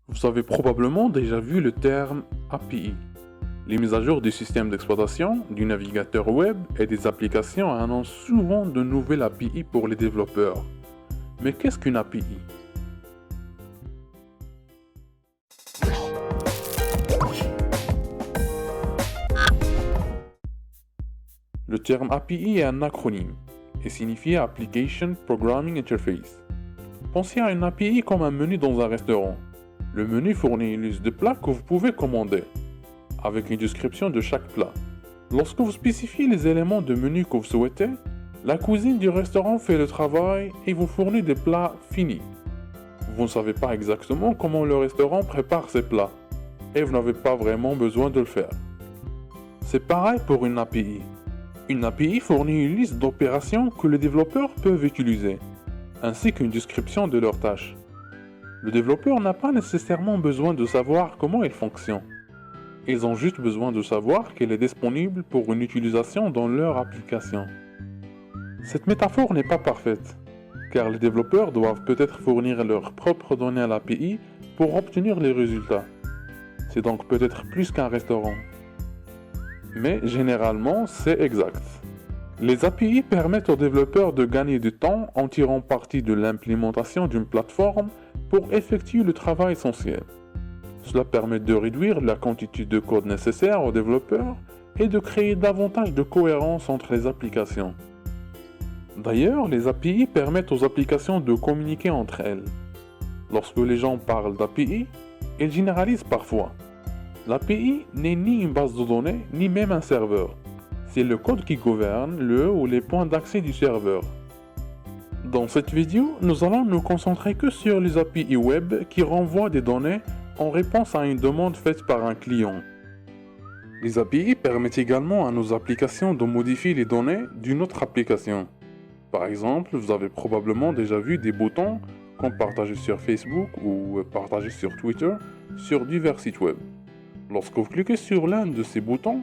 Vous avez probablement déjà vu le terme API. Les mises à jour du système d'exploitation, du navigateur web et des applications annoncent souvent de nouvelles API pour les développeurs. Mais qu'est-ce qu'une API? Le terme API est un acronyme et signifie Application Programming Interface. Pensez à une API comme un menu dans un restaurant. Le menu fournit une liste de plats que vous pouvez commander, avec une description de chaque plat. Lorsque vous spécifiez les éléments de menu que vous souhaitez, la cuisine du restaurant fait le travail et vous fournit des plats finis. Vous ne savez pas exactement comment le restaurant prépare ses plats, et vous n'avez pas vraiment besoin de le faire. C'est pareil pour une API. Une API fournit une liste d'opérations que les développeurs peuvent utiliser, ainsi qu'une description de leurs tâches. Le développeur n'a pas nécessairement besoin de savoir comment elle fonctionne. Ils ont juste besoin de savoir qu'elle est disponible pour une utilisation dans leur application. Cette métaphore n'est pas parfaite, car les développeurs doivent peut-être fournir leurs propres données à l'API pour obtenir les résultats. C'est donc peut-être plus qu'un restaurant. Mais généralement, c'est exact. Les API permettent aux développeurs de gagner du temps en tirant parti de l'implémentation d'une plateforme pour effectuer le travail essentiel. Cela permet de réduire la quantité de code nécessaire aux développeurs et de créer davantage de cohérence entre les applications. D'ailleurs, les API permettent aux applications de communiquer entre elles. Lorsque les gens parlent d'API, ils généralisent parfois. L'API n'est ni une base de données, ni même un serveur. C'est le code qui gouverne le ou les points d'accès du serveur. Dans cette vidéo, nous allons nous concentrer que sur les API web qui renvoient des données en réponse à une demande faite par un client. Les API permettent également à nos applications de modifier les données d'une autre application. Par exemple, vous avez probablement déjà vu des boutons comme partagés sur Facebook ou partagés sur Twitter sur divers sites web. Lorsque vous cliquez sur l'un de ces boutons,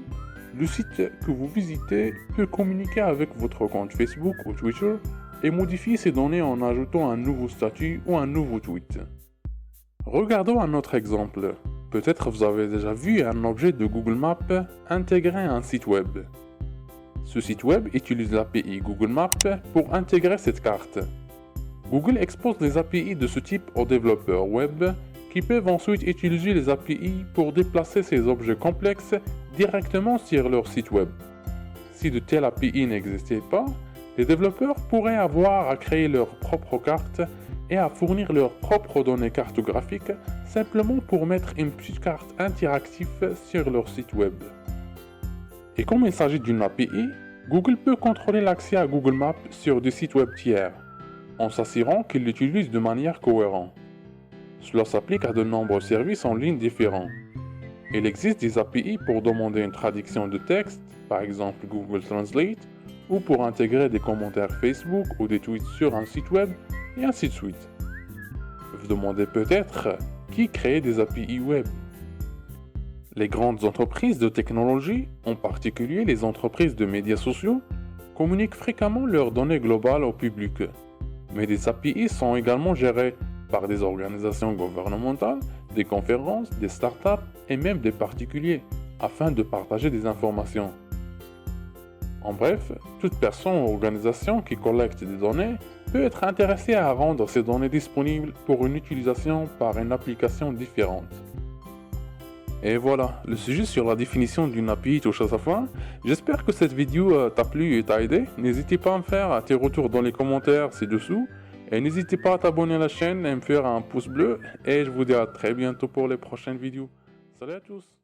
le site que vous visitez peut communiquer avec votre compte Facebook ou Twitter et modifier ces données en ajoutant un nouveau statut ou un nouveau tweet. Regardons un autre exemple. Peut-être vous avez déjà vu un objet de Google Maps intégré à un site web. Ce site web utilise l'API Google Maps pour intégrer cette carte. Google expose les API de ce type aux développeurs web qui peuvent ensuite utiliser les API pour déplacer ces objets complexes directement sur leur site web. Si de telles API n'existaient pas, les développeurs pourraient avoir à créer leur propre carte et à fournir leurs propres données cartographiques simplement pour mettre une petite carte interactive sur leur site web. Et comme il s'agit d'une API, Google peut contrôler l'accès à Google Maps sur des sites web tiers, en s'assurant qu'ils l'utilisent de manière cohérente. Cela s'applique à de nombreux services en ligne différents. Il existe des API pour demander une traduction de texte, par exemple Google Translate, ou pour intégrer des commentaires Facebook ou des tweets sur un site web, et ainsi de suite. Vous demandez peut-être qui crée des API web. Les grandes entreprises de technologie, en particulier les entreprises de médias sociaux, communiquent fréquemment leurs données globales au public. Mais des API sont également gérées par des organisations gouvernementales, des conférences, des startups et même des particuliers, afin de partager des informations. En bref, toute personne ou organisation qui collecte des données peut être intéressée à rendre ces données disponibles pour une utilisation par une application différente. Et voilà, le sujet sur la définition d'une API touche à sa fin. J'espère que cette vidéo t'a plu et t'a aidé. N'hésite pas à me faire tes retours dans les commentaires ci-dessous. Et n'hésitez pas à t'abonner à la chaîne et me faire un pouce bleu. Et je vous dis à très bientôt pour les prochaines vidéos. Salut à tous!